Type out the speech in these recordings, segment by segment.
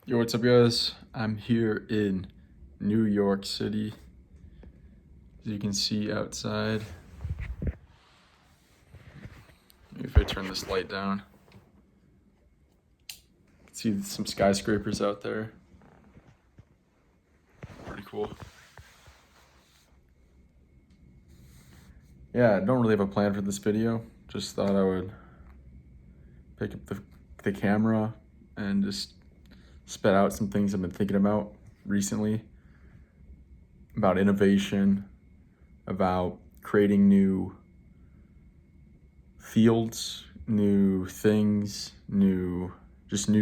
Yo, what's up, guys? I'm here in New York City. As you can see outside. Maybe if I turn this light down. See some skyscrapers out there. Pretty cool. Yeah, I don't really have a plan for this video. Just thought I would pick up the camera and just spit out some things I've been thinking about recently. About innovation, about creating new fields, new things, new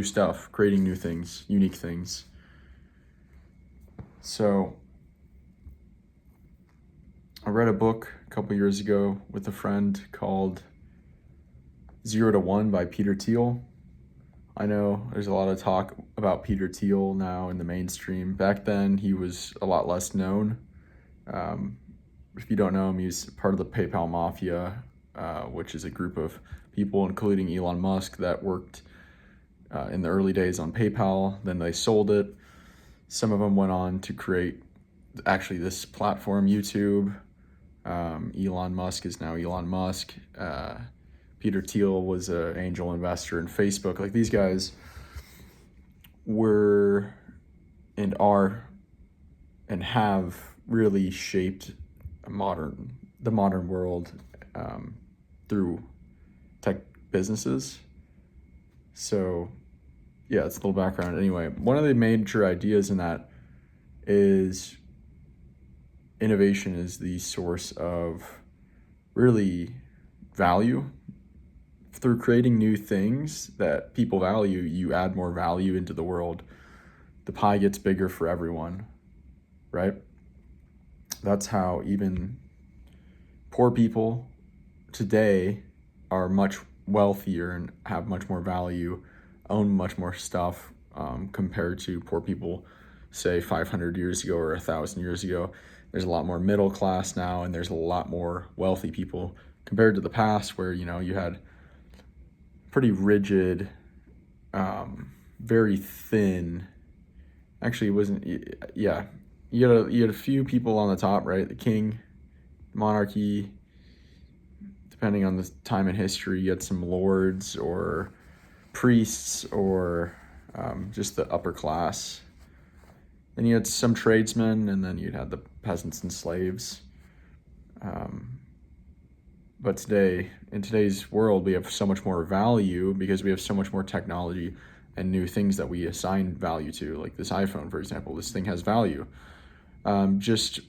stuff, creating new things, unique things. So I read a book a couple years ago with a friend called 0 to 1 by Peter Thiel. I know there's a lot of talk about Peter Thiel now in the mainstream. Back then, he was a lot less known. If you don't know him, he's part of the PayPal mafia, which is a group of people, including Elon Musk, that worked in the early days on PayPal. Then they sold it. Some of them went on to create actually this platform, YouTube. Elon Musk is now Elon Musk. Peter Thiel was an angel investor in Facebook. Like, these guys were and are and have really shaped the modern world through tech businesses. So yeah, it's a little background. Anyway, one of the major ideas in that is innovation is the source of really value. Through creating new things that people value, you add more value into the world. The pie gets bigger for everyone, right? That's how even poor people today are much wealthier and have much more value, own much more stuff compared to poor people, say 500 years ago or 1,000 years ago. There's a lot more middle class now, and there's a lot more wealthy people compared to the past, where you had pretty rigid, very thin. Actually, it wasn't. Yeah, you had a few people on the top, right? The king, monarchy. Depending on the time in history, you had some lords or priests or just the upper class. Then you had some tradesmen, and then you'd have the peasants and slaves. But today, in today's world, we have so much more value because we have so much more technology and new things that we assign value to. Like this iPhone, for example, this thing has value. Just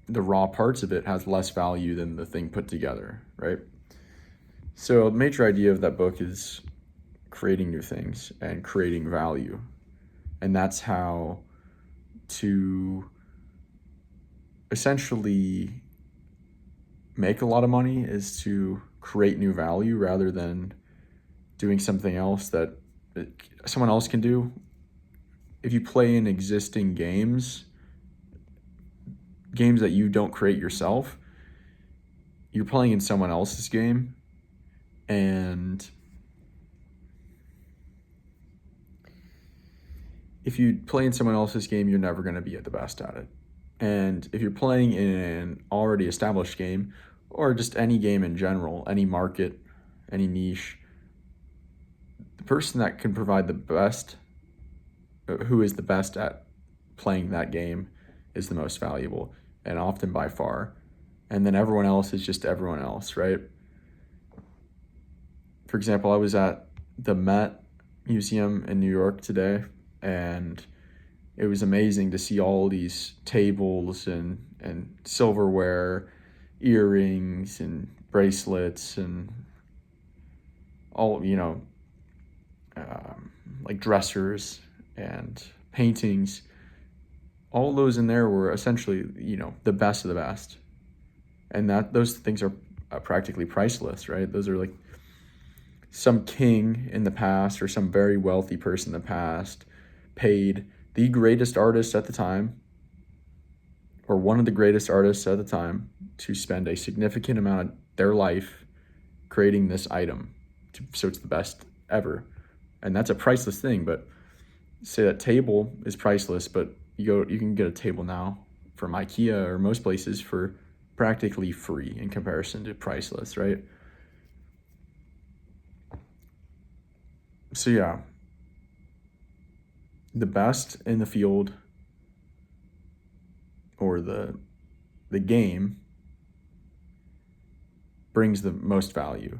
the raw parts of it has less value than the thing put together, right? So a major idea of that book is creating new things and creating value. And that's how to essentially make a lot of money, is to create new value rather than doing something else that someone else can do. If you play in existing games that you don't create yourself, you're playing in someone else's game, and if you play in someone else's game, you're never going to be at the best at it. And if you're playing in an already established game, or just any game in general, any market, any niche, the person that can provide the best, who is the best at playing that game, is the most valuable, and often by far. And then everyone else is just everyone else, right? For example, I was at the Met Museum in New York today, and it was amazing to see all these tables and silverware, earrings and bracelets, and all, like dressers and paintings. All those in there were essentially, the best of the best. And those things are practically priceless, right? Those are like some king in the past or some very wealthy person in the past paid the greatest artist at the time, or one of the greatest artists at the time, to spend a significant amount of their life creating this item, so it's the best ever. And that's a priceless thing. But say that table is priceless, but you can get a table now from IKEA or most places for practically free in comparison to priceless, right? So yeah, the best in the field or the game brings the most value.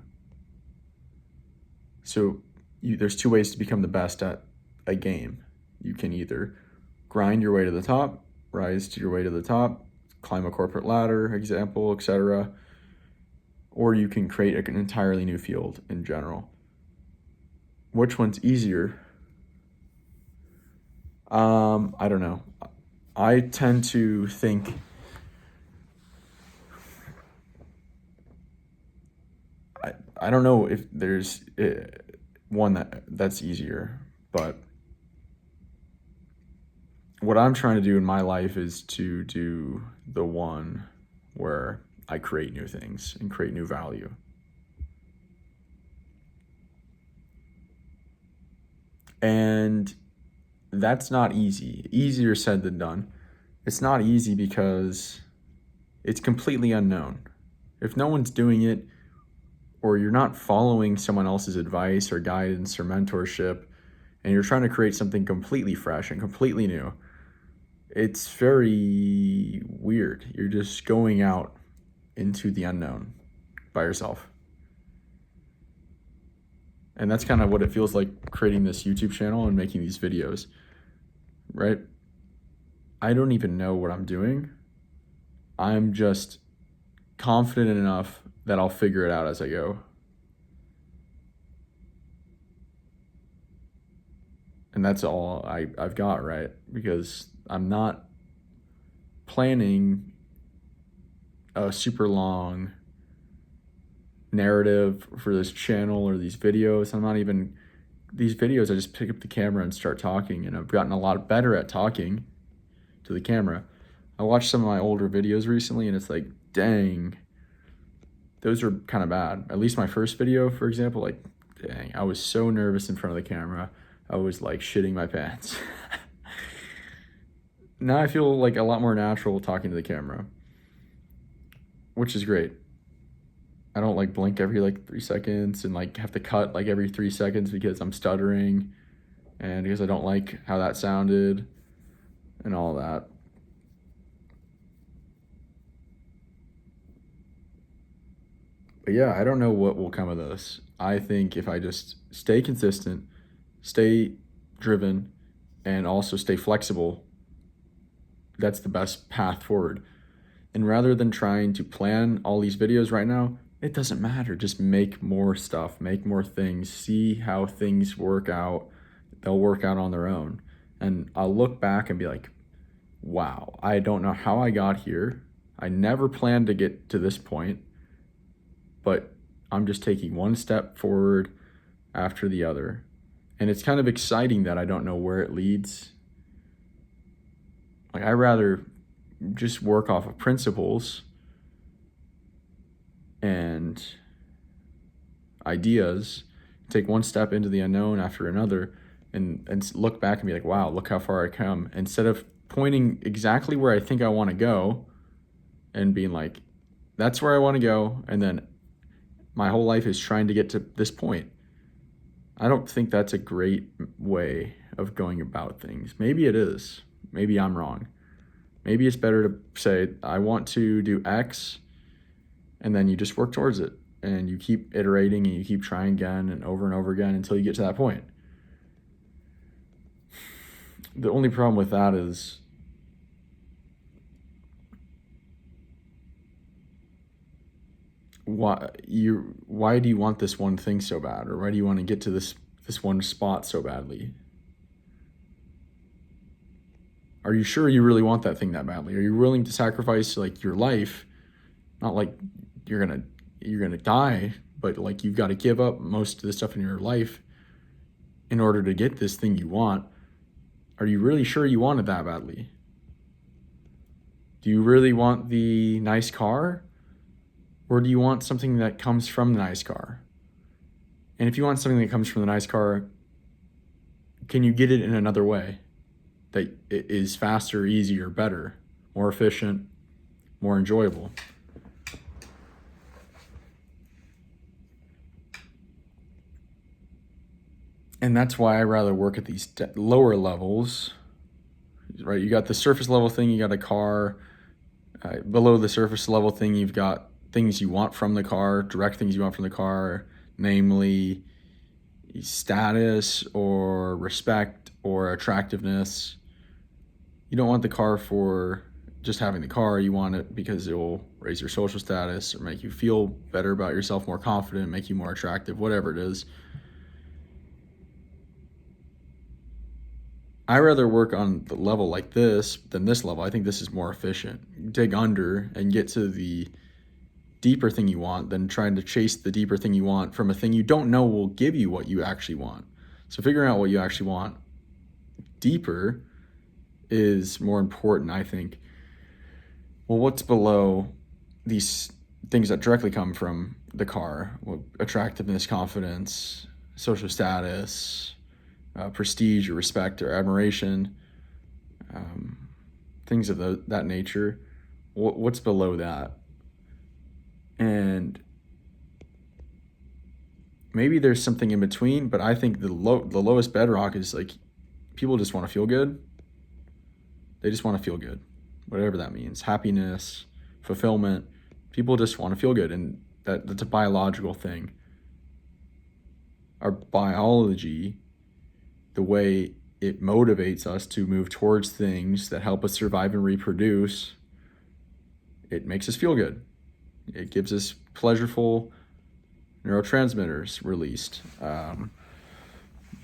So there's two ways to become the best at a game. You can either grind your way to the top, rise to your way to the top, climb a corporate ladder, example, etc., or you can create an entirely new field in general. Which one's easier? I don't know. I tend to think I don't know if there's one that's easier, but what I'm trying to do in my life is to do the one where I create new things and create new value. And that's not easy. Easier said than done. It's not easy because it's completely unknown. If no one's doing it, or you're not following someone else's advice or guidance or mentorship, and you're trying to create something completely fresh and completely new, it's very weird. You're just going out into the unknown by yourself. And that's kind of what it feels like creating this YouTube channel and making these videos, right? I don't even know what I'm doing. I'm just confident enough that I'll figure it out as I go. And that's all I've got, right? Because I'm not planning a super long narrative for this channel or these videos. These videos, I just pick up the camera and start talking, and I've gotten a lot better at talking to the camera. I watched some of my older videos recently, and it's like, dang, those are kind of bad. At least my first video, for example, like, dang, I was so nervous in front of the camera. I was like shitting my pants. Now I feel like a lot more natural talking to the camera, which is great. I don't like blink every like 3 seconds and like have to cut like every 3 seconds because I'm stuttering and because I don't like how that sounded and all that. But yeah, I don't know what will come of this. I think if I just stay consistent, stay driven, and also stay flexible, that's the best path forward. And rather than trying to plan all these videos right now, it doesn't matter. Just make more stuff, make more things, see how things work out. They'll work out on their own. And I'll look back and be like, wow, I don't know how I got here. I never planned to get to this point, but I'm just taking one step forward after the other. And it's kind of exciting that I don't know where it leads. Like, I'd rather just work off of principles and ideas, take one step into the unknown after another, and look back and be like, wow, look how far I come. Instead of pointing exactly where I think I want to go and being like, that's where I want to go, and then my whole life is trying to get to this point. I don't think that's a great way of going about things. Maybe it is. Maybe I'm wrong. Maybe it's better to say, I want to do X, and then you just work towards it. And you keep iterating and you keep trying again and over again until you get to that point. The only problem with that is why do you want this one thing so bad? Or why do you want to get to this one spot so badly? Are you sure you really want that thing that badly? Are you willing to sacrifice like your life? Not like you're gonna die, but like you've got to give up most of the stuff in your life in order to get this thing you want. Are you really sure you want it that badly? Do you really want the nice car? Or do you want something that comes from the nice car? And if you want something that comes from the nice car, can you get it in another way that is faster, easier, better, more efficient, more enjoyable? And that's why I rather work at these lower levels, right? You got the surface level thing, you got a car. Below the surface level thing, you've got things you want from the car, direct things you want from the car, namely status or respect or attractiveness. You don't want the car for just having the car. You want it because it will raise your social status or make you feel better about yourself, more confident, make you more attractive, whatever it is. I rather work on the level like this than this level. I think this is more efficient. Dig under and get to the deeper thing you want than trying to chase the deeper thing you want from a thing you don't know will give you what you actually want. So figuring out what you actually want deeper is more important, I think. Well, what's below these things that directly come from the car? Well, attractiveness, confidence, social status, prestige or respect or admiration, things of that nature. What's below that? And maybe there's something in between, but I think the lowest bedrock is like people just want to feel good. They just want to feel good, whatever that means. Happiness, fulfillment. People just want to feel good, and that's a biological thing. Our biology, the way it motivates us to move towards things that help us survive and reproduce, it makes us feel good. It gives us pleasureful neurotransmitters released.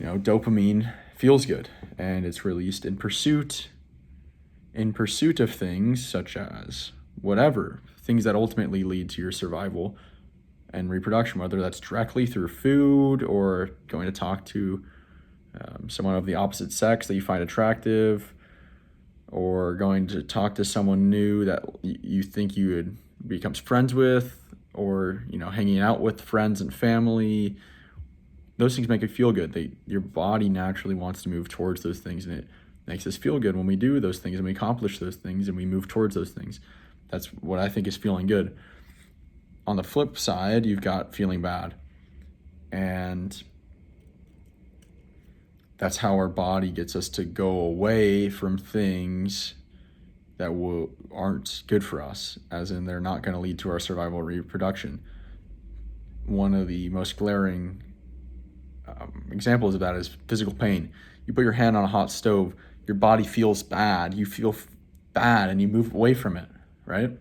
Dopamine feels good, and it's released in pursuit of things such as whatever, things that ultimately lead to your survival and reproduction, whether that's directly through food or going to talk to someone of the opposite sex that you find attractive, or going to talk to someone new that you think you would become friends with, or hanging out with friends and family. Those things make it feel good. Your body naturally wants to move towards those things, and it makes us feel good when we do those things and we accomplish those things and we move towards those things. That's what I think is feeling good. On the flip side, you've got feeling bad, and that's how our body gets us to go away from things that aren't good for us, as in they're not going to lead to our survival or reproduction. One of the most glaring examples of that is physical pain. You put your hand on a hot stove, your body feels bad, you feel bad, and you move away from it, right?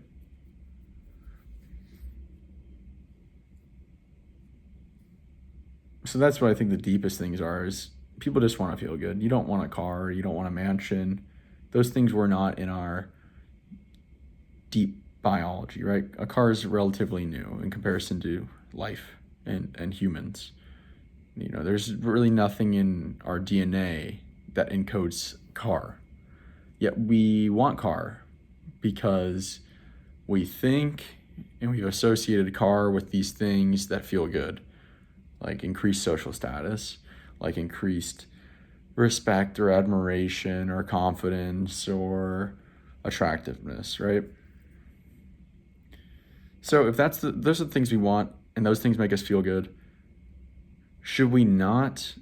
So that's what I think the deepest things are, is people just want to feel good. You don't want a car, you don't want a mansion. Those things were not in our deep biology, right? A car is relatively new in comparison to life and humans. There's really nothing in our DNA that encodes car. Yet we want car because we think and we've associated car with these things that feel good, like increased social status, like increased respect or admiration or confidence or attractiveness, right? So if those are the things we want and those things make us feel good, should we not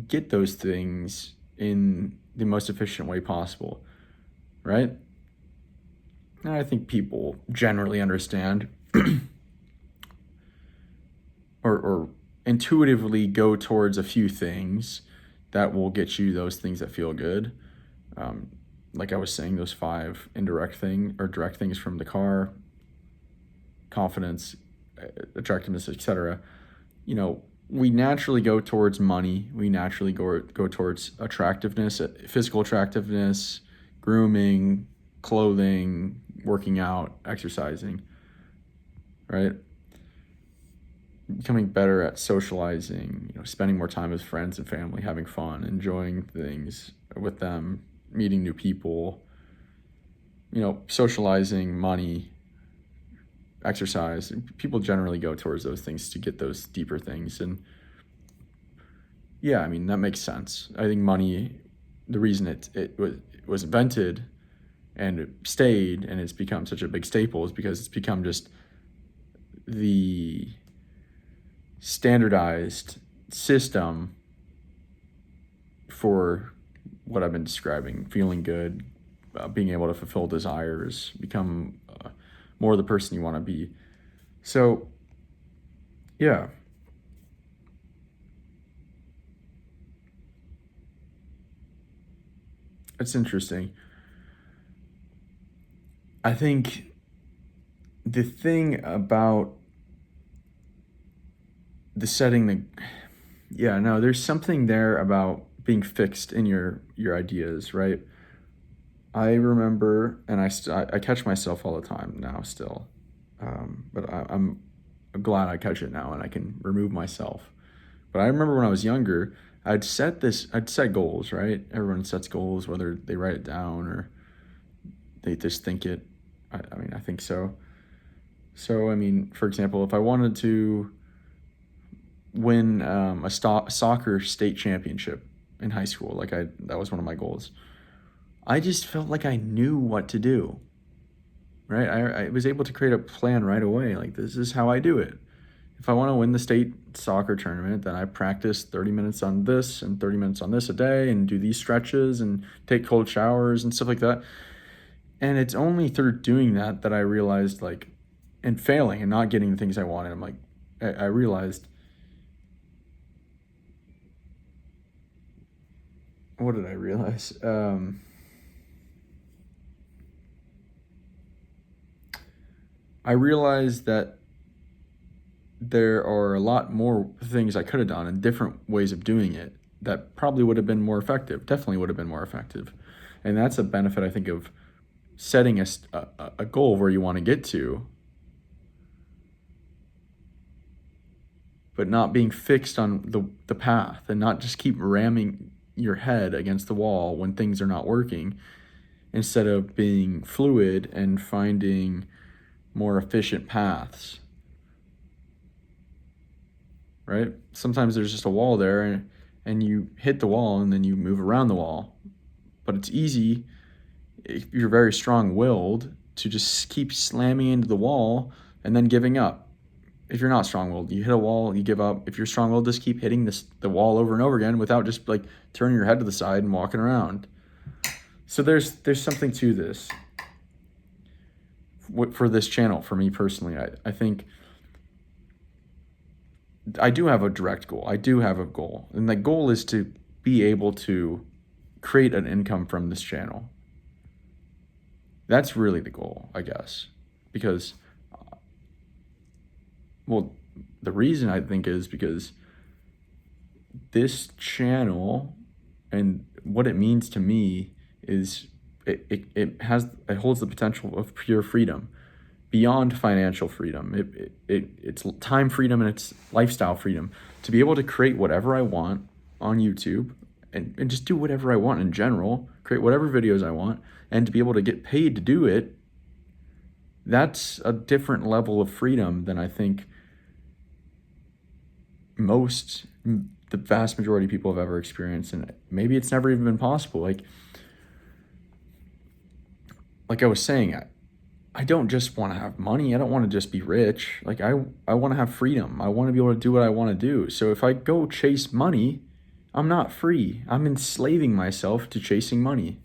get those things in the most efficient way possible, right? And I think people generally understand or intuitively go towards a few things that will get you those things that feel good. Like I was saying, those 5 indirect or direct things from the car: confidence, attractiveness, etc. We naturally go towards money. We naturally go towards attractiveness, physical attractiveness, grooming, clothing, working out, exercising, right? Becoming better at socializing, spending more time with friends and family, having fun, enjoying things with them, meeting new people, socializing, money, exercise. People generally go towards those things to get those deeper things. And Yeah, I mean, that makes sense. I think money, the reason it was invented and it stayed and it's become such a big staple is because it's become just the standardized system for what I've been describing, feeling good, being able to fulfill desires, become more the person you want to be. So, yeah, it's interesting. I think the thing about the setting the yeah, no, there's something there about being fixed in your ideas, right? I remember, and I catch myself all the time now still, but I'm glad I catch it now and I can remove myself. But I remember when I was younger, I'd set goals, right? Everyone sets goals, whether they write it down or they just think it. I mean, I think so. So, I mean, for example, if I wanted to win soccer state championship in high school, that was one of my goals. I just felt like I knew what to do, right? I was able to create a plan right away. Like, this is how I do it. If I want to win the state soccer tournament, then I practice 30 minutes on this and 30 minutes on this a day and do these stretches and take cold showers and stuff like that. And it's only through doing that that I realized, like, and failing and not getting the things I wanted, I'm like, I realized, what did I realize? I realized that there are a lot more things I could have done and different ways of doing it that probably would have been more effective, definitely would have been more effective. And that's a benefit, I think, of setting a goal where you want to get to, but not being fixed on the path and not just keep ramming your head against the wall when things are not working, instead of being fluid and finding more efficient paths, right? Sometimes there's just a wall there and you hit the wall and then you move around the wall. But it's easy if you're very strong-willed to just keep slamming into the wall and then giving up. If you're not strong-willed, you hit a wall, you give up. If you're strong-willed, just keep hitting the wall over and over again without just like turning your head to the side and walking around. So there's something to this for this channel. For me personally, I think I do have a direct goal. I do have a goal, and that goal is to be able to create an income from this channel. That's really the goal, I guess, because, well, the reason I think is because this channel and what it means to me is it holds the potential of pure freedom beyond financial freedom. It's time freedom and it's lifestyle freedom to be able to create whatever I want on YouTube and just do whatever I want in general, create whatever videos I want, and to be able to get paid to do it. That's a different level of freedom than I think the vast majority of people have ever experienced, and maybe it's never even been possible. Like I was saying, I don't just want to have money. I don't want to just be rich. Like I want to have freedom. I want to be able to do what I want to do. So if I go chase money, I'm not free. I'm enslaving myself to chasing money.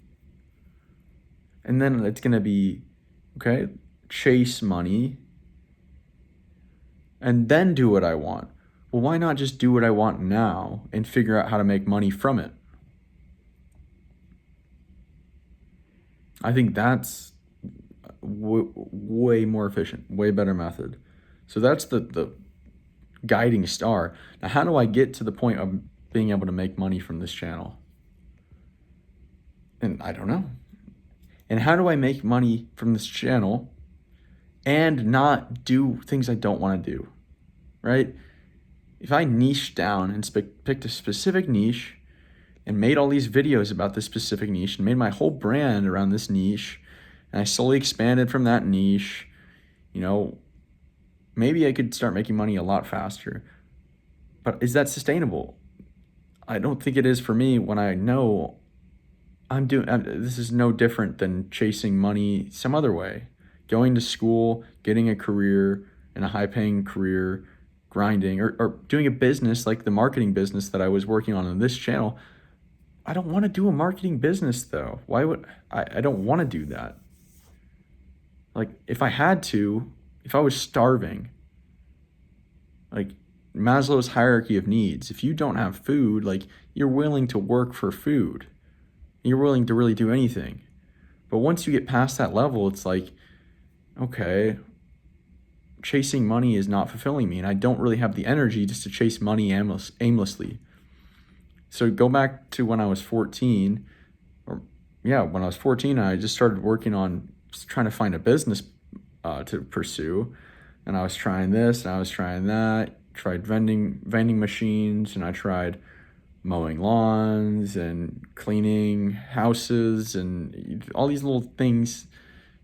And then it's going to be, okay, chase money and then do what I want. Well, why not just do what I want now and figure out how to make money from it? I think that's way more efficient, way better method. So that's the guiding star. Now, how do I get to the point of being able to make money from this channel? And I don't know. And how do I make money from this channel and not do things I don't want to do, right? If I niche down and picked a specific niche and made all these videos about this specific niche and made my whole brand around this niche, and I slowly expanded from that niche, maybe I could start making money a lot faster. But is that sustainable? I don't think it is for me when I know this is no different than chasing money some other way. Going to school, getting a career in a high paying career, grinding, or doing a business like the marketing business that I was working on this channel. I don't want to do a marketing business though. Why would I don't want to do that. Like if I had to, if I was starving, like Maslow's hierarchy of needs, if you don't have food, like you're willing to work for food. You're willing to really do anything. But once you get past that level, it's like, okay, chasing money is not fulfilling me, and I don't really have the energy just to chase money aimlessly. So go back to when I was 14, when I was 14, I just started working on trying to find a business to pursue, and I was trying this and I was trying that. Tried vending machines, and I tried mowing lawns and cleaning houses and all these little things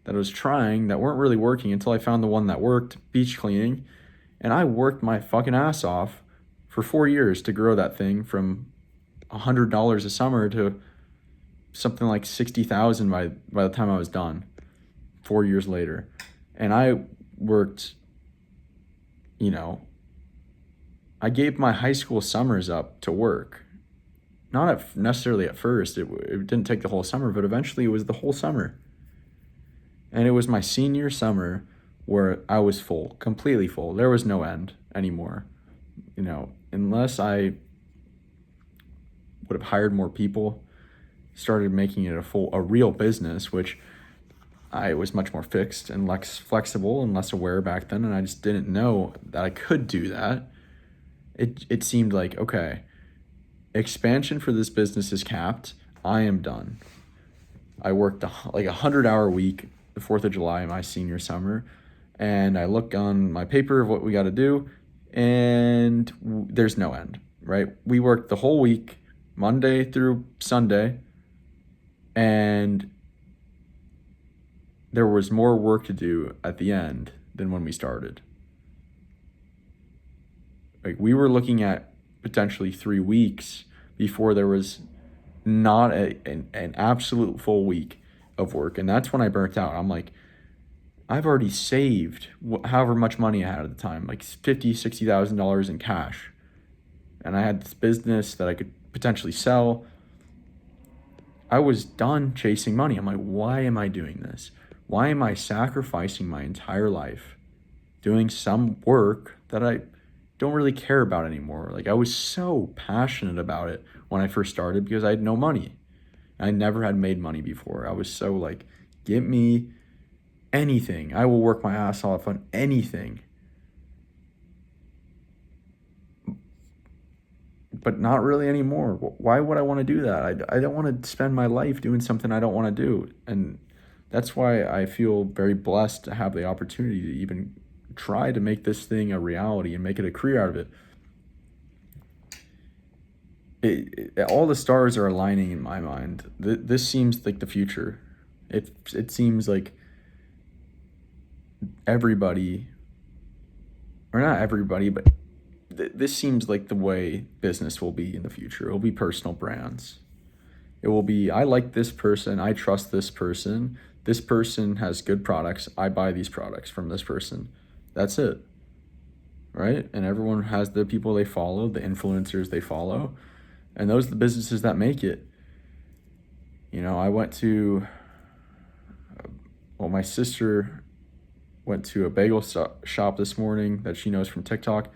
that I was trying that weren't really working until I found the one that worked, beach cleaning. And I worked my fucking ass off for 4 years to grow that thing from $100 a summer to something like 60,000 by the time I was done 4 years later. And I worked, I gave my high school summers up to work. Not necessarily at first. It didn't take the whole summer, but eventually it was the whole summer. And it was my senior summer where I was full, completely full. There was no end anymore. Unless I would have hired more people, started making it a real business, which I was much more fixed and less flexible and less aware back then, and I just didn't know that I could do that. It seemed like, okay, expansion for this business is capped. I am done. I worked like 100-hour week the 4th of July my senior summer, and I look on my paper of what we got to do, and there's no end, right? We worked the whole week, Monday through Sunday, and there was more work to do at the end than when we started. Like we were looking at potentially 3 weeks before there was not an absolute full week of work. And that's when I burnt out. I'm like, I've already saved however much money I had at the time, like $50,000-$60,000 in cash. And I had this business that I could potentially sell. I was done chasing money. I'm like, why am I doing this? Why am I sacrificing my entire life doing some work that I don't really care about anymore? Like I was so passionate about it when I first started because I had no money. I never had made money before. I was so like, get me anything. I will work my ass off on anything. But not really anymore. Why would I want to do that? I don't want to spend my life doing something I don't want to do. And that's why I feel very blessed to have the opportunity to even try to make this thing a reality and make it a career out of it. All the stars are aligning in my mind. This seems like the future. It seems like everybody, or not everybody, but this seems like the way business will be in the future. It will be personal brands. It will be, I like this person, I trust this person has good products, I buy these products from this person. That's it, right? And everyone has the people they follow, the influencers they follow, and those are the businesses that make it. I went to, my sister went to a bagel shop this morning that she knows from TikTok.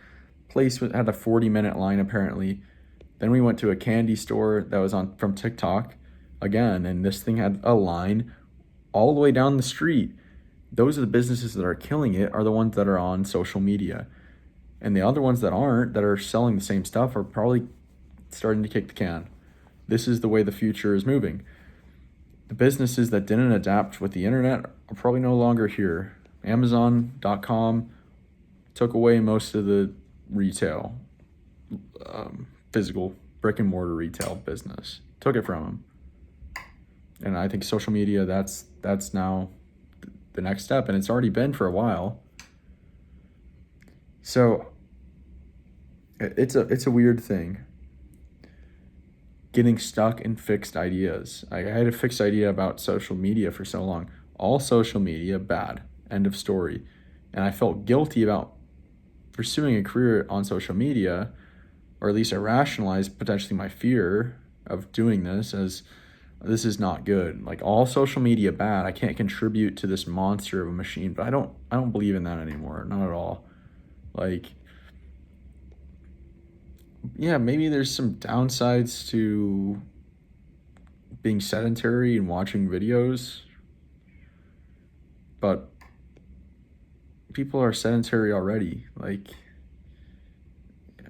Place had a 40-minute line apparently. Then we went to a candy store that was from TikTok again, and this thing had a line all the way down the street. Those are the businesses that are killing it, are the ones that are on social media. And the other ones that aren't, that are selling the same stuff, are probably starting to kick the can. This is the way the future is moving. The businesses that didn't adapt with the internet are probably no longer here. Amazon.com took away most of the retail, physical brick and mortar retail business. Took it from them. And I think social media, that's now the next step, and it's already been for a while. So it's a weird thing. getting stuck in fixed ideas. I had a fixed idea about social media for so long. All social media, bad. End of story. And I felt guilty about pursuing a career on social media, or at least I rationalized potentially my fear of doing this as this is not good. Like, all social media bad. I can't contribute to this monster of a machine, but I don't believe in that anymore. Not at all. Like, yeah, maybe there's some downsides to being sedentary and watching videos, but people are sedentary already. Like,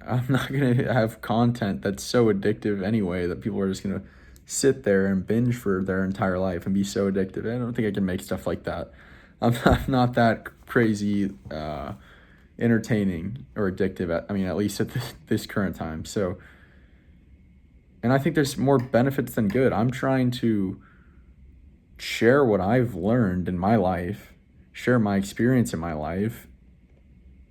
I'm not gonna have content that's so addictive anyway that people are just gonna sit there and binge for their entire life and be so addictive. I don't think I can make stuff like that. I'm not that crazy entertaining or addictive at least at this current time. So, and I think there's more benefits than good. I'm trying to share what I've learned in my life, share my experience in my life,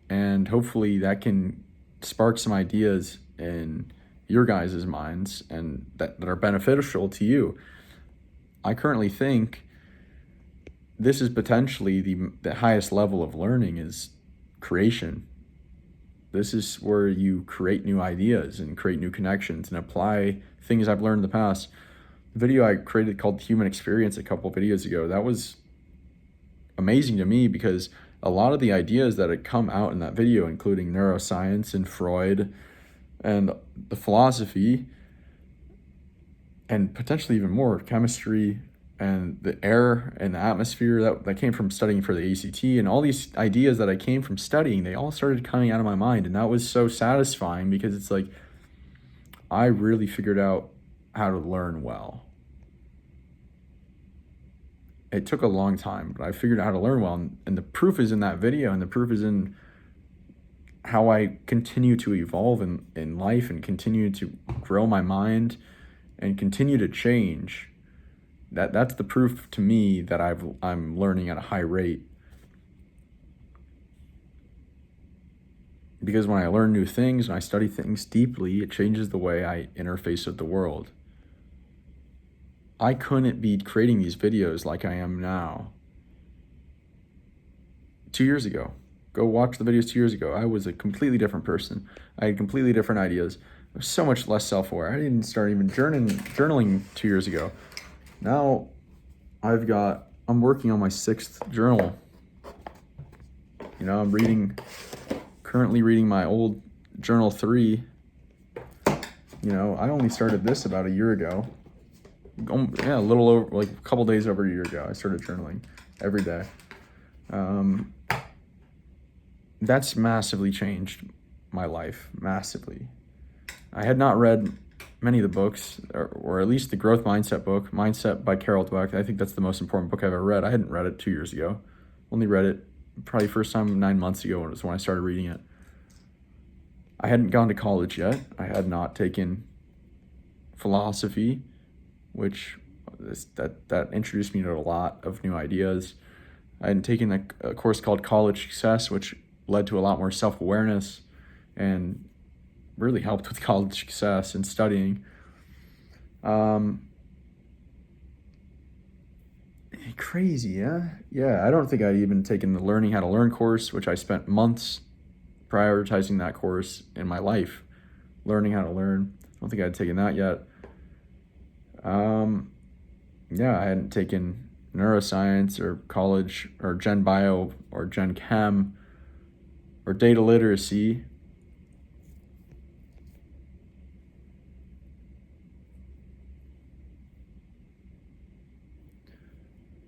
and hopefully that can spark some ideas in your guys' minds and that are beneficial to you. I currently think this is potentially the highest level of learning is creation. This is where you create new ideas and create new connections and apply things I've learned in the past. The video I created called Human Experience a couple videos ago, that was amazing to me because a lot of the ideas that had come out in that video, including neuroscience and Freud and the philosophy, and potentially even more chemistry and the air and the atmosphere that came from studying for the ACT, and all these ideas that I came from studying, they all started coming out of my mind. And that was so satisfying because it's like I really figured out how to learn well. It took a long time, but I figured out how to learn well. And the proof is in that video, and the proof is in how I continue to evolve in life and continue to grow my mind and continue to change. That's the proof to me that I'm learning at a high rate. Because when I learn new things and I study things deeply, it changes the way I interface with the world. I couldn't be creating these videos like I am now 2 years ago. Go watch the videos 2 years ago. I was a completely different person. I had completely different ideas. I was so much less self-aware. I didn't start even journaling 2 years ago. Now I'm working on my 6th journal. I'm currently reading my old journal 3. I only started this about a year ago. A little over, like a couple days over a year ago, I started journaling every day. That's massively changed my life, massively. I had not read many of the books, or at least the growth mindset book, Mindset by Carol Dweck. I think that's the most important book I've ever read. I hadn't read it 2 years ago. Only read it probably first time 9 months ago was when I started reading it. I hadn't gone to college yet. I had not taken philosophy, which that introduced me to a lot of new ideas. I hadn't taken a course called College Success, which led to a lot more self-awareness and really helped with college success and studying. Crazy, yeah? Yeah, I don't think I'd even taken the Learning How to Learn course, which I spent months prioritizing that course in my life. Learning How to Learn. I don't think I'd taken that yet. I hadn't taken neuroscience or college or Gen Bio or Gen Chem or data literacy.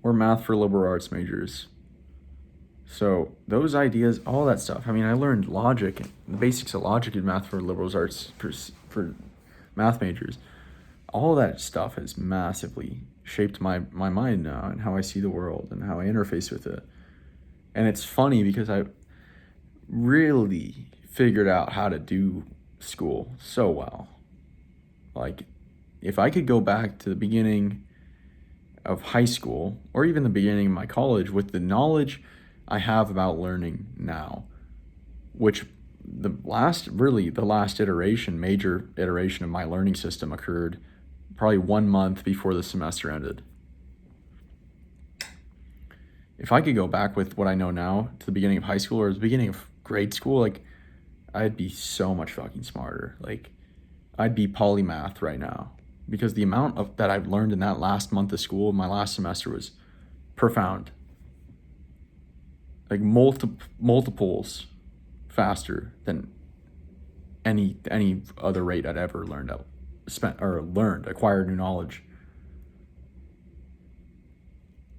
Or math for liberal arts majors. So those ideas, all that stuff. I learned logic, the basics of logic in math for liberal arts for math majors. All that stuff has massively shaped my mind now and how I see the world and how I interface with it. And it's funny because I really figured out how to do school so well. Like, if I could go back to the beginning of high school or even the beginning of my college with the knowledge I have about learning now, which the last major iteration of my learning system occurred probably 1 month before the semester ended. If I could go back with what I know now to the beginning of high school or the beginning of grade school, like, I'd be so much fucking smarter. Like, I'd be polymath right now, because the amount of that I've learned in that last month of school, my last semester, was profound. Like, multiples faster than any other rate I'd ever acquired new knowledge.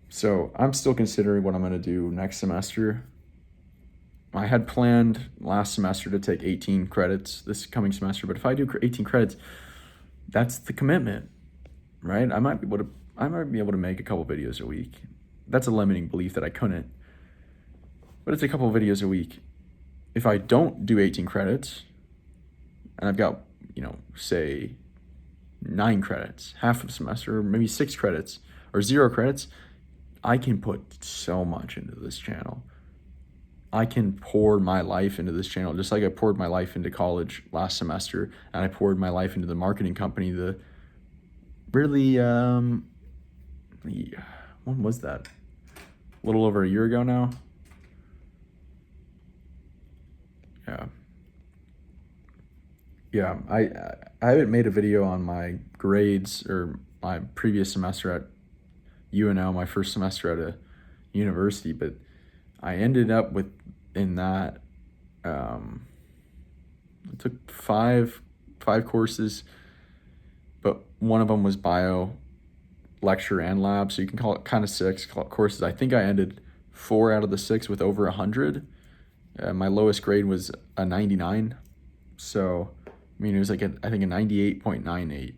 So I'm still considering what I'm going to do next semester. I had planned last semester to take 18 credits this coming semester, but if I do 18 credits, that's the commitment, right? I might be able to make a couple videos a week. That's a limiting belief that I couldn't, but it's a couple videos a week. If I don't do 18 credits, and I've got, say 9 credits, half of the semester, or maybe 6 credits, or 0 credits, I can put so much into this channel. I can pour my life into this channel, just like I poured my life into college last semester, and I poured my life into the marketing company. When was that? A little over a year ago now. Yeah. I haven't made a video on my grades or my previous semester at UNO, my first semester at a university, but I ended up in that, I took five courses, but one of them was bio, lecture, and lab, so you can call it kind of 6 courses. I think I ended 4 out of the 6 with over 100. My lowest grade was a 99, so it was like I think a 98.98.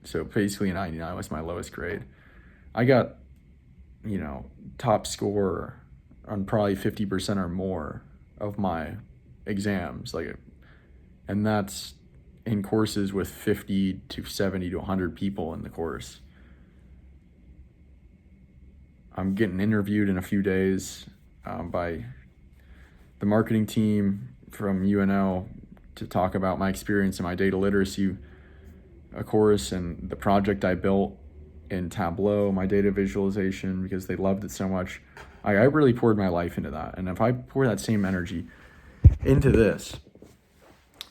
So basically a 99 was my lowest grade. I got, top score on probably 50% or more of my exams, and that's in courses with 50 to 70 to 100 people in the course. I'm getting interviewed in a few days by the marketing team from UNO to talk about my experience in my data literacy course and the project I built in Tableau, my data visualization, because they loved it so much. I really poured my life into that, and if I pour that same energy into this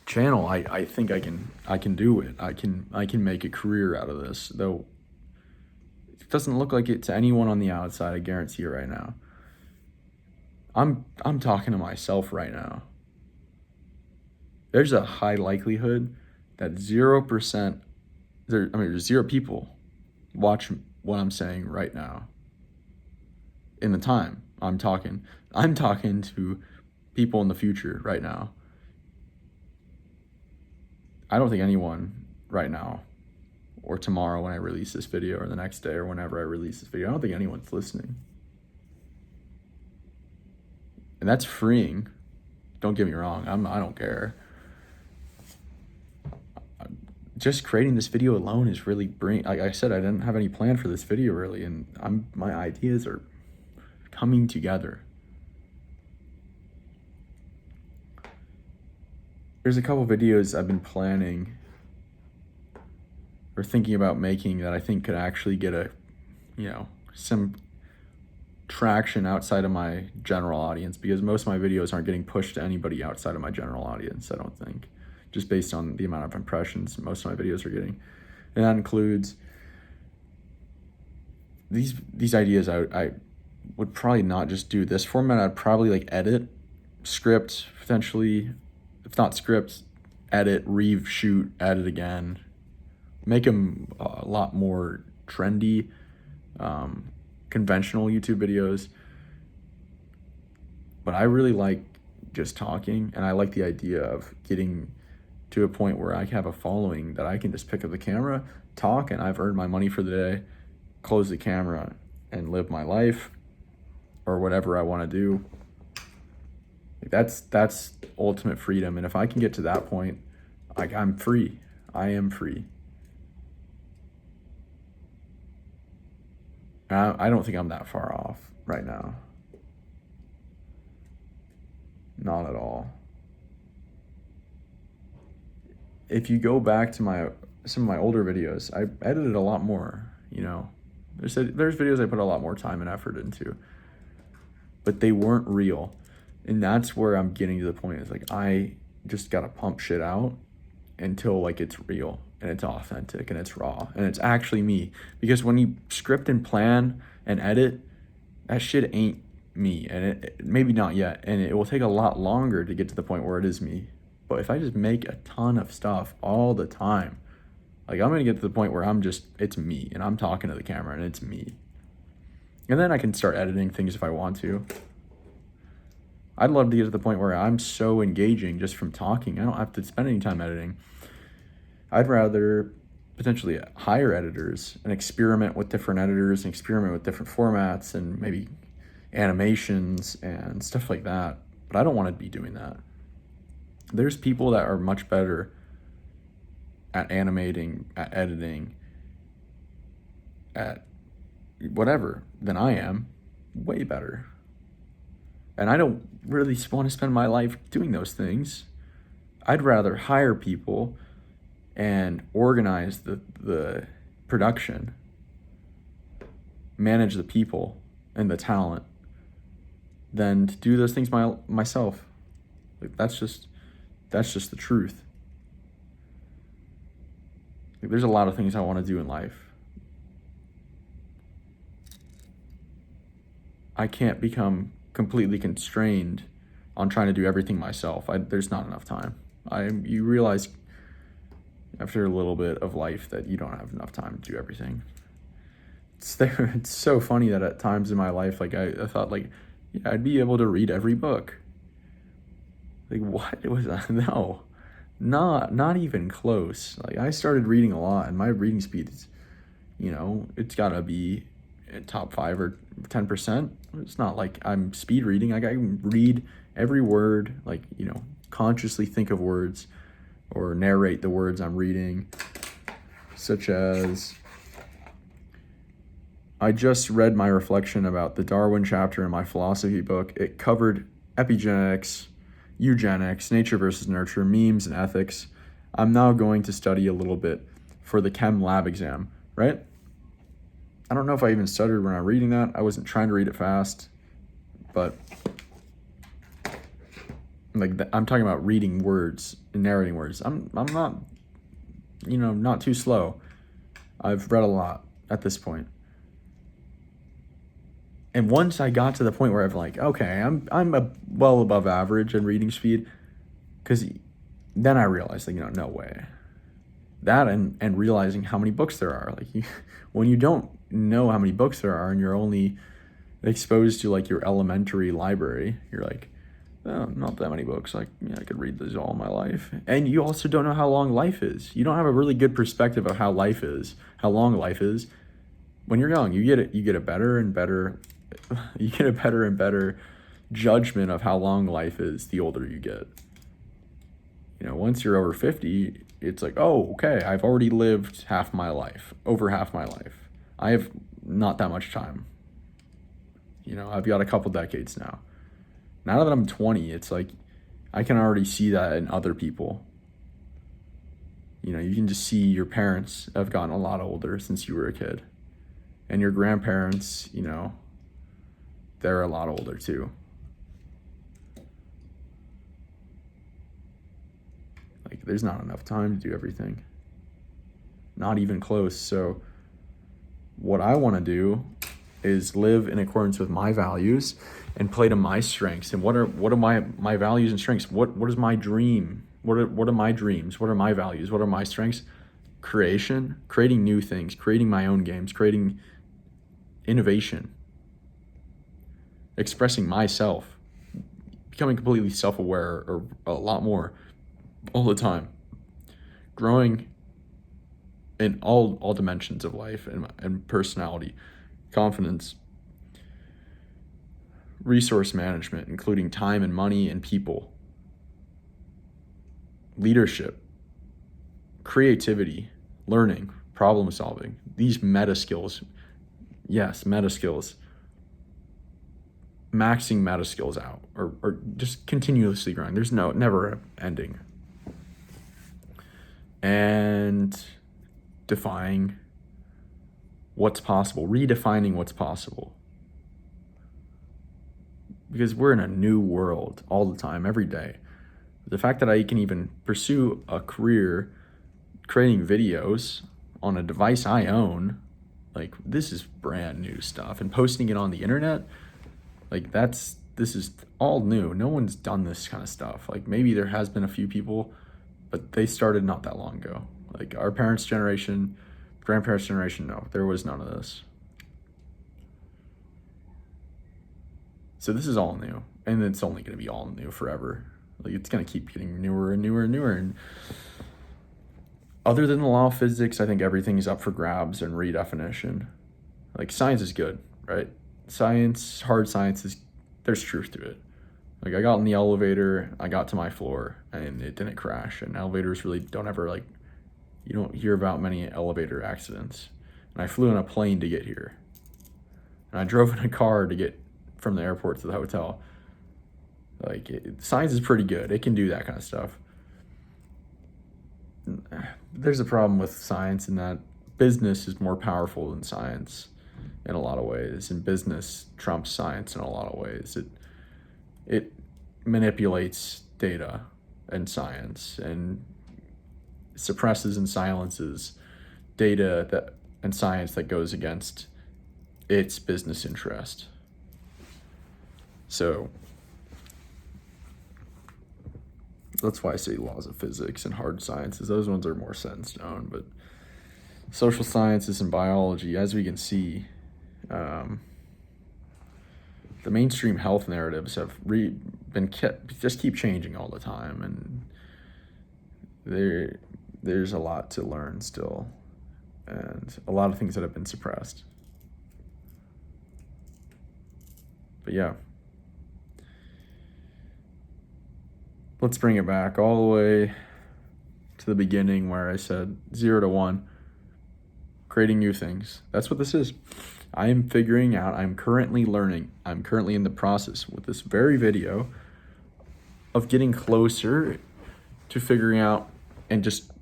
channel, I think I can do it. I can make a career out of this, though it doesn't look like it to anyone on the outside. I guarantee you right now. I'm talking to myself right now. There's a high likelihood that 0%, there's 0 people watch what I'm saying right now. In the time I'm talking to people in the future right now. I don't think anyone right now, or tomorrow when I release this video, or the next day, or whenever I release this video, I don't think anyone's listening. And that's freeing. Don't get me wrong. I don't care. Just creating this video alone is really like I said, I didn't have any plan for this video really, and my ideas are coming together. There's a couple videos I've been planning or thinking about making that I think could actually get some traction outside of my general audience, because most of my videos aren't getting pushed to anybody outside of my general audience, I don't think, just based on the amount of impressions most of my videos are getting. And that includes these ideas. I would probably not just do this format. I'd probably edit, script, potentially, if not script, edit, reshoot, edit again, make them a lot more trendy, conventional YouTube videos. But I really like just talking, and I like the idea of getting to a point where I have a following that I can just pick up the camera, talk, and I've earned my money for the day, close the camera, and live my life, or whatever I want to do. That's ultimate freedom, and if I can get to that point, I'm free. I am free. I don't think I'm that far off right now. Not at all. If you go back to my some of my older videos, I edited a lot more, you know. There's videos I put a lot more time and effort into, but they weren't real. And that's where I'm getting to the point. Is like, I just gotta pump shit out until like it's real and it's authentic and it's raw and it's actually me. Because when you script and plan and edit, that shit ain't me, and it maybe not yet, and it will take a lot longer to get to the point where it is me. But if I just make a ton of stuff all the time, like, I'm gonna get to the point where it's me, and I'm talking to the camera and it's me. And then I can start editing things if I want to. I'd love to get to the point where I'm so engaging just from talking, I don't have to spend any time editing. I'd rather potentially hire editors and experiment with different editors and experiment with different formats and maybe animations and stuff like that. But I don't want to be doing that. There's people that are much better at animating, at editing, at whatever than I am, way better. And I don't really want to spend my life doing those things. I'd rather hire people and organize the production, manage the people and the talent, than to do those things myself. Like, that's just the truth. Like, there's a lot of things I want to do in life. I can't become completely constrained on trying to do everything myself. There's not enough time. You realize after a little bit of life that you don't have enough time to do everything. It's so funny that at times in my life, like, I thought, like, yeah, I'd be able to read every book. Like, what was that? No, not even close. Like, I started reading a lot, and my reading speed is, it's gotta be top 5 or 10%. It's not like I'm speed reading. I can read every word, like, consciously think of words or narrate the words I'm reading, such as, I just read my reflection about the Darwin chapter in my philosophy book. It covered epigenetics, eugenics, nature versus nurture, memes, and ethics. I'm now going to study a little bit for the chem lab exam, right? I don't know if I even stuttered when I'm reading that. I wasn't trying to read it fast, but like, I'm talking about reading words and narrating words. I'm not, not too slow. I've read a lot at this point. And once I got to the point where I'm like, okay, I'm well above average in reading speed, because then I realized, like, no way. That and realizing how many books there are. Like, when you don't know how many books there are and you're only exposed to, like, your elementary library, you're like, oh, not that many books. Like, yeah, I could read these all my life. And you also don't know how long life is. You don't have a really good perspective of how life is, how long life is. When you're young, you get a better and better judgment of how long life is the older you get. Once you're over 50, it's like, oh, okay, I've already lived over half my life. I have not that much time. I've got a couple decades now. Now that I'm 20, it's like, I can already see that in other people. You can just see your parents have gotten a lot older since you were a kid. And your grandparents, they're a lot older too. Like, there's not enough time to do everything. Not even close. So what I want to do is live in accordance with my values and play to my strengths. And what are my values and strengths? What is my dream? What are my dreams? What are my values? What are my strengths? Creating new things, creating my own games, creating innovation, expressing myself, becoming completely self-aware, or a lot more all the time, growing in all dimensions of life and personality, confidence, resource management, including time and money and people, leadership, creativity, learning, problem solving, these meta skills. Yes, meta skills. Maxing meta skills out, or just continuously growing. There's never ending. And defying what's possible, redefining what's possible. Because we're in a new world all the time, every day. The fact that I can even pursue a career creating videos on a device I own, like, this is brand new stuff. And posting it on the internet, like, this is all new. No one's done this kind of stuff. Like, maybe there has been a few people, but they started not that long ago. Like, our parents' generation, grandparents' generation, no, there was none of this. So this is all new, and it's only going to be all new forever. Like, it's going to keep getting newer and newer and newer. And other than the law of physics, I think everything is up for grabs and redefinition. Like, science is good, right? Science, hard science, there's truth to it. Like, I got in the elevator, I got to my floor, and it didn't crash. And elevators really don't ever, like, you don't hear about many elevator accidents. And I flew in a plane to get here. And I drove in a car to get from the airport to the hotel. Like, science is pretty good. It can do that kind of stuff. There's a problem with science in that business is more powerful than science in a lot of ways, and business trumps science in a lot of ways. It manipulates data and science, and suppresses and silences data and science that goes against its business interest. So that's why I say laws of physics and hard sciences. Those ones are more set in stone. But social sciences and biology, as we can see, the mainstream health narratives have keep changing all the time, and there's a lot to learn still, and a lot of things that have been suppressed. But yeah. Let's bring it back all the way to the beginning where I said 0 to 1, creating new things. That's what this is. I am figuring out, I'm currently learning, I'm currently in the process with this very video of getting closer to figuring out and just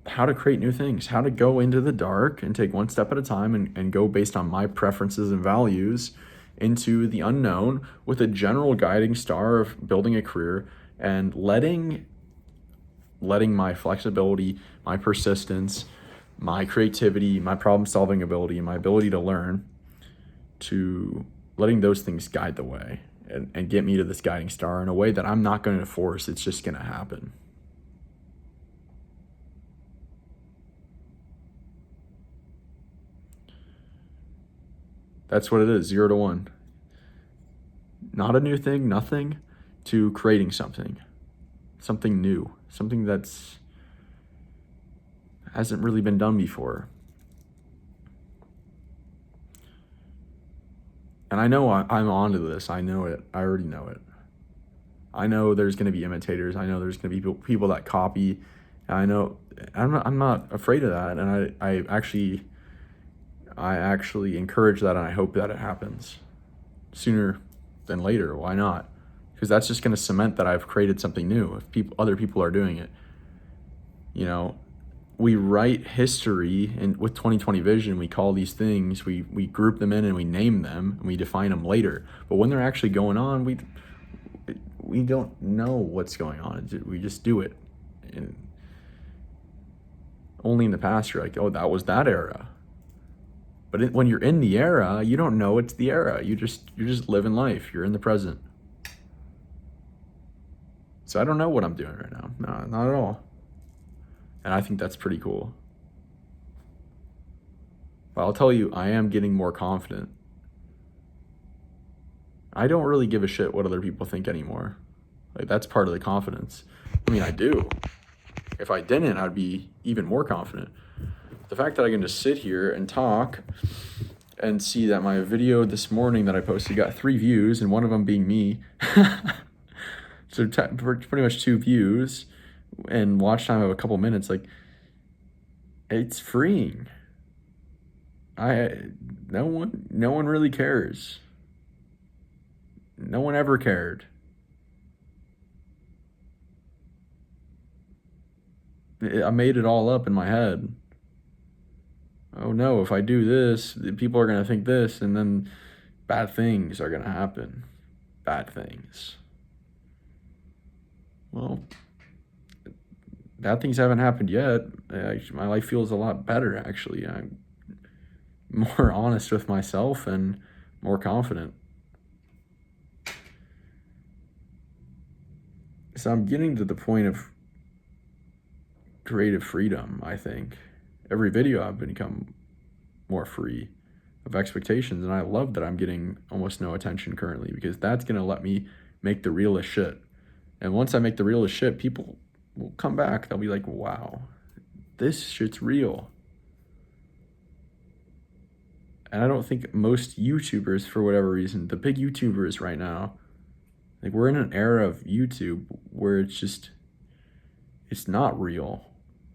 how to create new things, how to go into the dark and take one step at a time and go based on my preferences and values into the unknown with a general guiding star of building a career, and letting my flexibility, my persistence, my creativity, my problem-solving ability, and my ability to learn, to letting those things guide the way and get me to this guiding star in a way that I'm not going to force. It's just going to happen. That's what it is, 0 to 1. Not a new thing, nothing, to creating something new, something that's hasn't really been done before. And I know I'm onto this. I know it. I already know it. I know there's going to be imitators. I know there's going to be people that copy. And I know I'm not afraid of that. And I actually encourage that, and I hope that it happens sooner than later. Why not? Because that's just going to cement that I've created something new if other people are doing it. You know, we write history, and with 2020 vision, we call these things, we group them in and we name them and we define them later. But when they're actually going on, we don't know what's going on. We just do it. And only in the past you're like, oh, that was that era. But when you're in the era, you don't know it's the era. You're just living life. You're in the present. So I don't know what I'm doing right now. No, not at all. And I think that's pretty cool. But I'll tell you, I am getting more confident. I don't really give a shit what other people think anymore. Like, that's part of the confidence. I mean, I do. If I didn't, I'd be even more confident. The fact that I can just sit here and talk and see that my video this morning that I posted got 3 views, and one of them being me. So pretty much 2 views and watch time of a couple minutes. Like, it's freeing. No one really cares. No one ever cared. I made it all up in my head. oh no, if I do this, people are going to think this, and then bad things are going to happen. Bad things. Well, bad things haven't happened yet. My life feels a lot better, actually. I'm more honest with myself and more confident. So I'm getting to the point of creative freedom, I think. Every video I've become more free of expectations, and I love that I'm getting almost no attention currently, because that's going to let me make the realest shit. And once I make the realest shit, people will come back. They'll be like, wow, this shit's real. And I don't think most YouTubers, for whatever reason, the big YouTubers right now, like, we're in an era of YouTube where it's not real.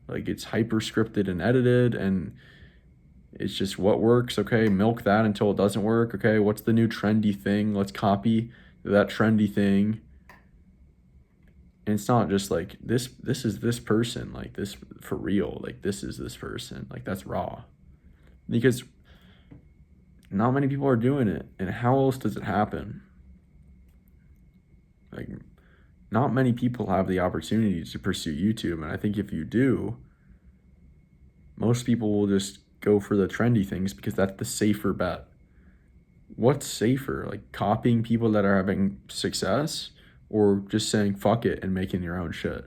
Like, it's hyper scripted and edited, and it's just what works. Okay, milk that until it doesn't work. Okay, what's the new trendy thing? Let's copy that trendy thing. And it's not just like this is this person, like, this for real, like, this is this person, like, that's raw. Because not many people are doing it, and how else does it happen? Like, not many people have the opportunity to pursue YouTube, and I think if you do, most people will just go for the trendy things because that's the safer bet. What's safer, like copying people that are having success, or just saying fuck it and making your own shit?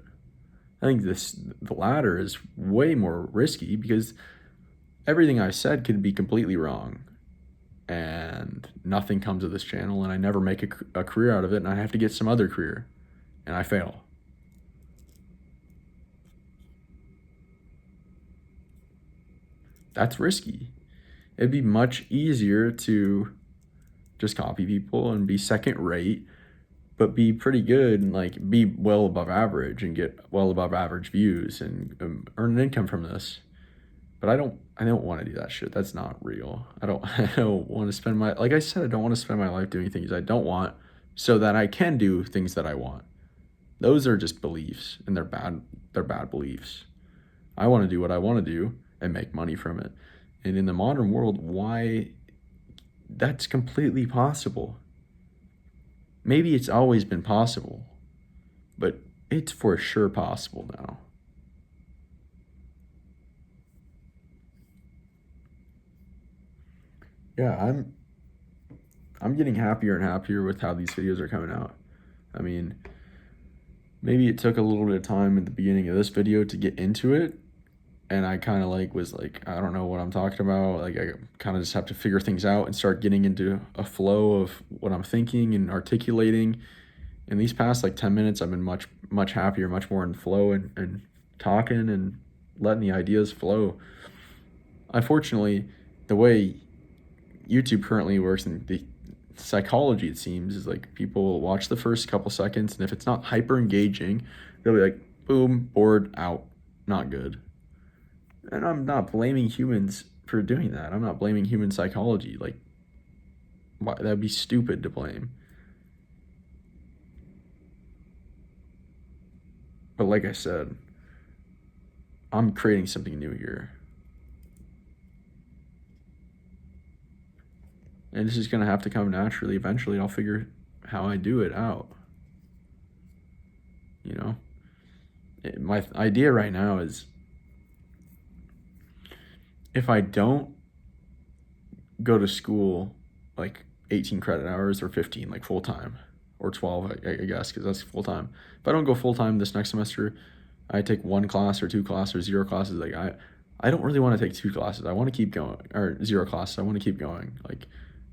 I think the latter is way more risky, because everything I said could be completely wrong, and nothing comes of this channel, and I never make a career out of it, and I have to get some other career, and I fail. That's risky. It'd be much easier to just copy people and be second rate, but be pretty good and, like, be well above average and get well above average views and earn an income from this. But I don't want to do that shit. That's not real. I don't want to spend my, like I said, I don't want to spend my life doing things I don't want so that I can do things that I want. Those are just beliefs, and they're bad beliefs. I want to do what I want to do and make money from it. And in the modern world, why, that's completely possible. Maybe it's always been possible, but it's for sure possible now. Yeah, I'm getting happier and happier with how these videos are coming out. I mean, maybe it took a little bit of time at the beginning of this video to get into it, and I kind of was like, I don't know what I'm talking about. Like, I kind of just have to figure things out and start getting into a flow of what I'm thinking and articulating. In these past 10 minutes, I've been much happier, much more in flow, and talking and letting the ideas flow. Unfortunately, the way YouTube currently works, and the psychology, it seems, is like people watch the first couple seconds, and if it's not hyper engaging, they'll be like, boom, bored, out, not good. And I'm not blaming humans for doing that. I'm not blaming human psychology. Like, why, that'd be stupid to blame. But like I said, I'm creating something new here. And this is going to have to come naturally. Eventually, I'll figure how I do it out. You know? My idea right now is, if I don't go to school 18 credit hours, or 15, full time, or 12, I guess, because that's full time. If I don't go full time this next semester, I take one class or two classes or zero classes. I don't really want to take two classes. I want to keep going, or zero classes. I want to keep going.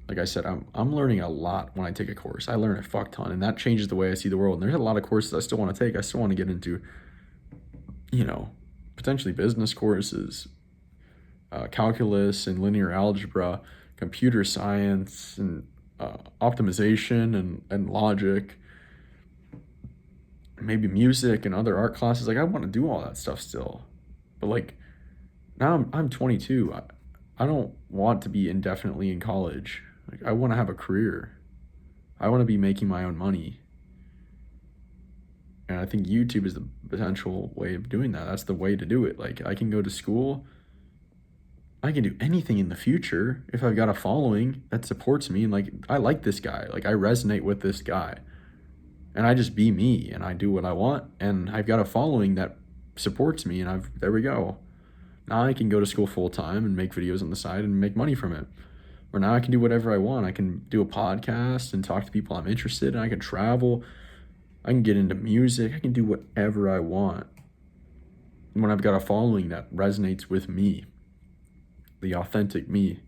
Like I said, I'm learning a lot when I take a course. I learn a fuck ton, and that changes the way I see the world. And there's a lot of courses I still want to take. I still want to get into, potentially business courses, calculus and linear algebra, computer science, and optimization and logic, maybe music and other art classes. I want to do all that stuff still. But now I'm 22. I don't want to be indefinitely in college. I want to have a career. I want to be making my own money. And I think YouTube is the potential way of doing that. That's the way to do it. I can go to school I can do anything in the future if I've got a following that supports me and like I like this guy, like I resonate with this guy, and I just be me and I do what I want, and I've got a following that supports me, and there we go. Now I can go to school full time and make videos on the side and make money from it. Or now I can do whatever I want. I can do a podcast and talk to people I'm interested in. I can travel. I can get into music. I can do whatever I want when I've got a following that resonates with me, the authentic me.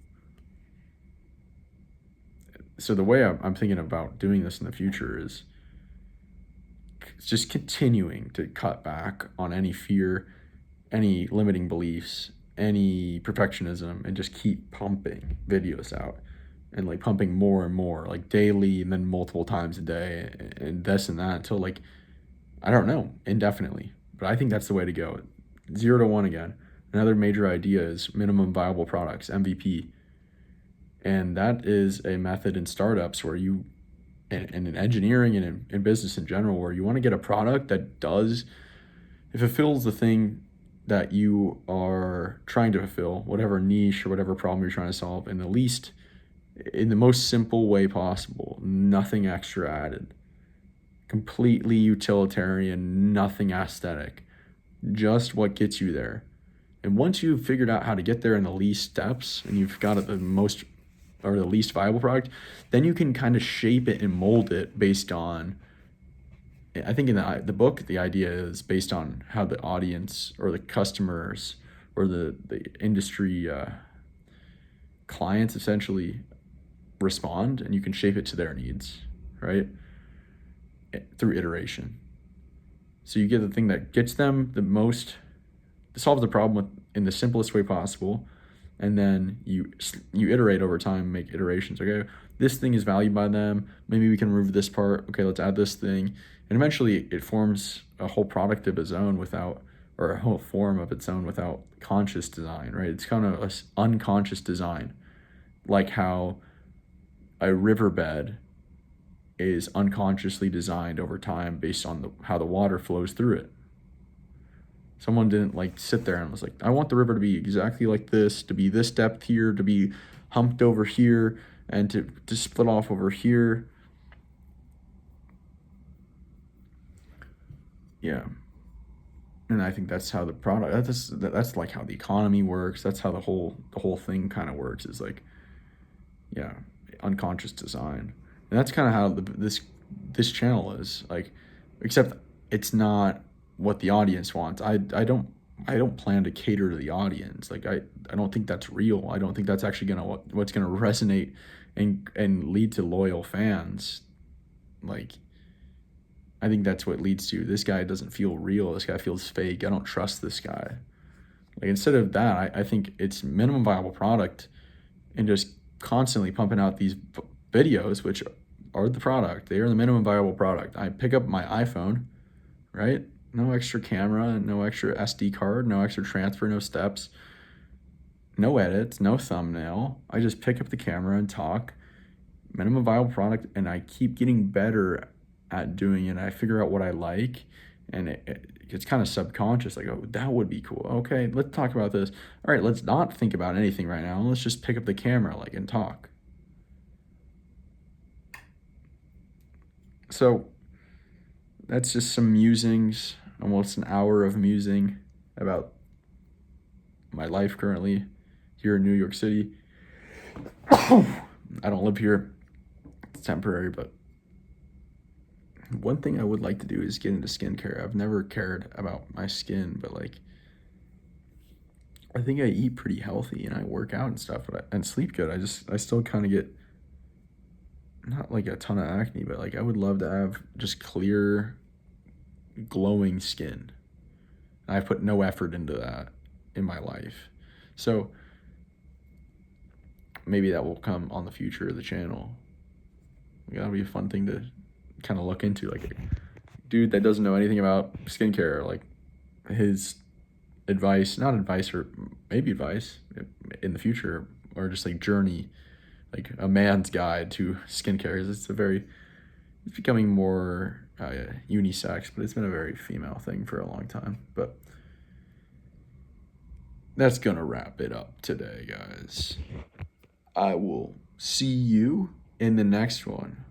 So the way I'm thinking about doing this in the future is just continuing to cut back on any fear, any limiting beliefs, any perfectionism, and just keep pumping videos out and like pumping more and more, like daily and then multiple times a day and this and that until like, I don't know, indefinitely. But I think that's the way to go. 0 to 1 again. Another major idea is minimum viable products, MVP. And that is a method in startups where you, and in engineering and in business in general, where you want to get a product that does, it fulfills the thing that you are trying to fulfill, whatever niche or whatever problem you're trying to solve, in the most simple way possible, nothing extra added, completely utilitarian, nothing aesthetic, just what gets you there. And once you've figured out how to get there in the least steps and you've got the most or the least viable product, then you can kind of shape it and mold it based on, I think in the book, the idea is based on how the audience or the customers or the industry clients essentially respond, and you can shape it to their needs, right? Through iteration. So you get the thing that gets them the most, solves the problem in the simplest way possible, and then you iterate over time, make iterations. Okay, this thing is valued by them. Maybe we can remove this part. Okay, let's add this thing, and eventually it forms a whole product of its own without, or a whole form of its own without conscious design. Right? It's kind of an unconscious design, like how a riverbed is unconsciously designed over time based on how the water flows through it. Someone didn't like sit there and was like, I want the river to be exactly like this, to be this depth here, to be humped over here, and to split off over here. Yeah. And I think that's how the product, that's like how the economy works. That's how the whole thing kind of works, is like, yeah, unconscious design. And that's kind of how this channel is like, except it's not what the audience wants. I don't plan to cater to the audience. Like I don't think that's real. I don't think that's actually what's gonna resonate and lead to loyal fans. Like I think that's what leads to, this guy doesn't feel real. This guy feels fake. I don't trust this guy. Like instead of that, I think it's minimum viable product and just constantly pumping out these videos, which are the product. They are the minimum viable product. I pick up my iPhone, right? No extra camera, no extra SD card, no extra transfer, no steps, no edits, no thumbnail. I just pick up the camera and talk. Minimum viable product, and I keep getting better at doing it. I figure out what I like, and it's kind of subconscious. Like, oh, that would be cool. Okay, let's talk about this. All right, let's not think about anything right now. Let's just pick up the camera, like, and talk. So that's just some musings, almost an hour of musing about my life currently here in New York City. I don't live here. It's temporary, but one thing I would like to do is get into skincare. I've never cared about my skin, but like I think I eat pretty healthy and I work out and stuff, and sleep good. I still kind of get not like a ton of acne, but like I would love to have just clear, glowing skin. I've put no effort into that in my life. So maybe that will come on the future of the channel. That'll be a fun thing to kind of look into. Like a dude that doesn't know anything about skincare, like his advice, not advice, or maybe advice in the future, or just like journey, like a man's guide to skincare. It's becoming more unisex, but it's been a very female thing for a long time. But that's going to wrap it up today, guys. I will see you in the next one.